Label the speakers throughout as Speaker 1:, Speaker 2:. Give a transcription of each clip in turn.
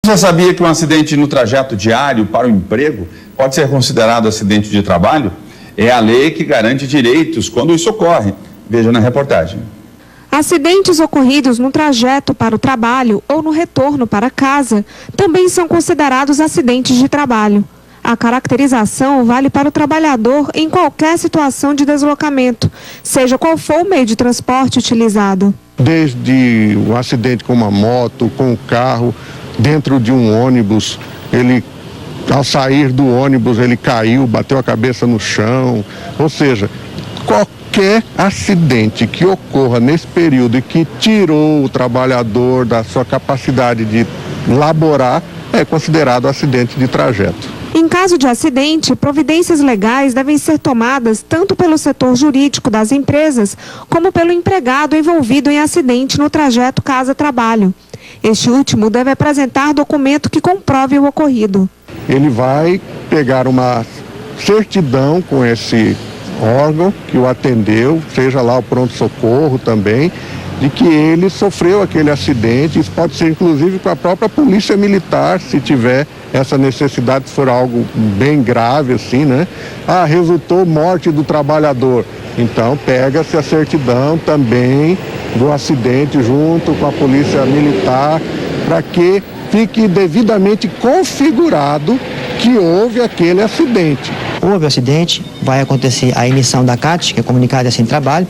Speaker 1: Você sabia que um acidente no trajeto diário para o emprego pode ser considerado acidente de trabalho? É a lei que garante direitos quando isso ocorre. Veja na reportagem.
Speaker 2: Acidentes ocorridos no trajeto para o trabalho ou no retorno para casa também são considerados acidentes de trabalho. A caracterização vale para o trabalhador em qualquer situação de deslocamento, seja qual for o meio de transporte utilizado.
Speaker 3: Desde o acidente com uma moto, com um carro, dentro de um ônibus, ao sair do ônibus ele caiu, bateu a cabeça no chão, ou seja, qualquer acidente que ocorra nesse período e que tirou o trabalhador da sua capacidade de laborar é considerado acidente de trajeto.
Speaker 2: Em caso de acidente, providências legais devem ser tomadas tanto pelo setor jurídico das empresas, como pelo empregado envolvido em acidente no trajeto casa-trabalho. Este último deve apresentar documento que comprove o ocorrido.
Speaker 3: Ele vai pegar uma certidão com esse órgão que o atendeu, seja lá o pronto-socorro também, de que ele sofreu aquele acidente. Isso pode ser inclusive com a própria polícia militar, se tiver essa necessidade, se for algo bem grave assim, né? Resultou morte do trabalhador. Então pega-se a certidão também do acidente junto com a polícia militar, para que fique devidamente configurado que houve aquele acidente.
Speaker 4: Houve o acidente, vai acontecer a emissão da CAT, que é Comunicado de Acidente de Trabalho.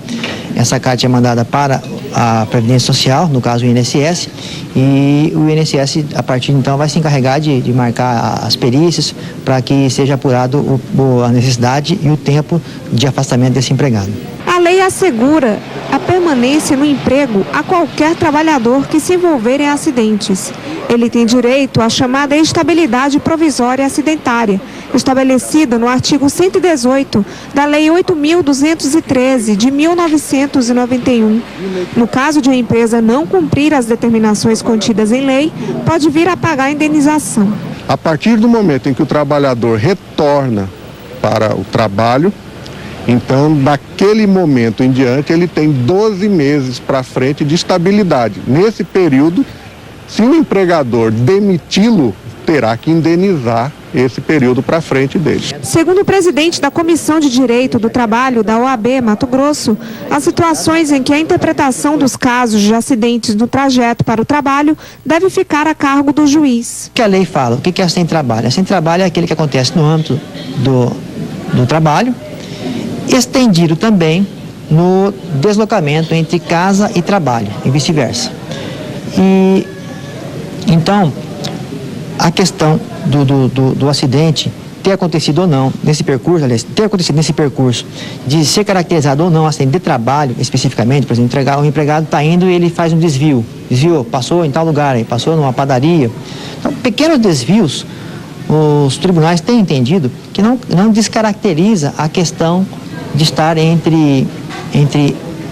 Speaker 4: Essa CAT é mandada para a Previdência Social, no caso o INSS, e o INSS, a partir de então, vai se encarregar de marcar as perícias para que seja apurado a necessidade e o tempo de afastamento desse empregado.
Speaker 2: A lei assegura a permanência no emprego a qualquer trabalhador que se envolver em acidentes. Ele tem direito à chamada estabilidade provisória acidentária, estabelecida no artigo 118 da Lei 8.213, de 1991. No caso de a empresa não cumprir as determinações contidas em lei, pode vir a pagar a indenização.
Speaker 3: A partir do momento em que o trabalhador retorna para o trabalho, então, daquele momento em diante, ele tem 12 meses para frente de estabilidade. Nesse período, se o empregador demiti-lo, terá que indenizar esse período para frente dele.
Speaker 2: Segundo o presidente da Comissão de Direito do Trabalho da OAB Mato Grosso, as situações em que a interpretação dos casos de acidentes no trajeto para o trabalho deve ficar a cargo do juiz.
Speaker 4: O que a lei fala? O que é acidente de trabalho? Acidente de trabalho é aquele que acontece no âmbito do trabalho, estendido também no deslocamento entre casa e trabalho, e vice-versa. E então, a questão do acidente ter acontecido ou não nesse percurso, aliás, ter acontecido nesse percurso, de ser caracterizado ou não acidente de trabalho, especificamente, por exemplo, o empregado está indo e ele faz um desviou, passou em tal lugar, passou numa padaria. Então, pequenos desvios, os tribunais têm entendido que não descaracteriza a questão de estar entre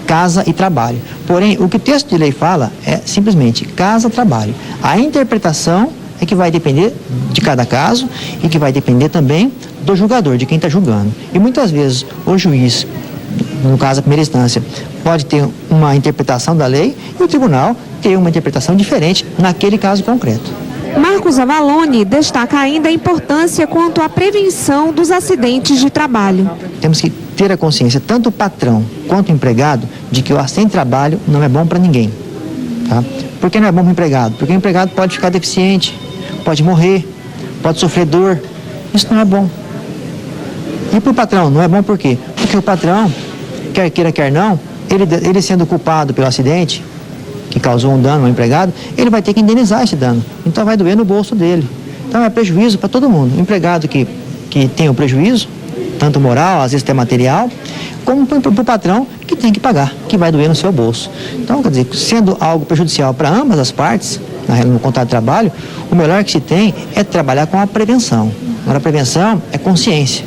Speaker 4: casa e trabalho. Porém, o que o texto de lei fala é simplesmente casa-trabalho. A interpretação é que vai depender de cada caso e que vai depender também do julgador, de quem está julgando. E muitas vezes o juiz, no caso a primeira instância, pode ter uma interpretação da lei e o tribunal ter uma interpretação diferente naquele caso concreto.
Speaker 2: Marcos Avalone destaca ainda a importância quanto à prevenção dos acidentes de trabalho.
Speaker 4: Temos que ter a consciência, tanto o patrão quanto o empregado, de que o acidente de trabalho não é bom para ninguém. Tá? Por que não é bom para o empregado? Porque o empregado pode ficar deficiente, pode morrer, pode sofrer dor. Isso não é bom. E para o patrão, não é bom por quê? Porque o patrão, quer queira, quer não, ele sendo culpado pelo acidente, que causou um dano ao empregado, ele vai ter que indenizar esse dano. Então vai doer no bolso dele. Então é prejuízo para todo mundo. O empregado que tem o prejuízo, tanto moral, às vezes até material, como para o patrão que tem que pagar, que vai doer no seu bolso. Então, quer dizer, sendo algo prejudicial para ambas as partes, no contrato de trabalho, o melhor que se tem é trabalhar com a prevenção. Agora, a prevenção é consciência.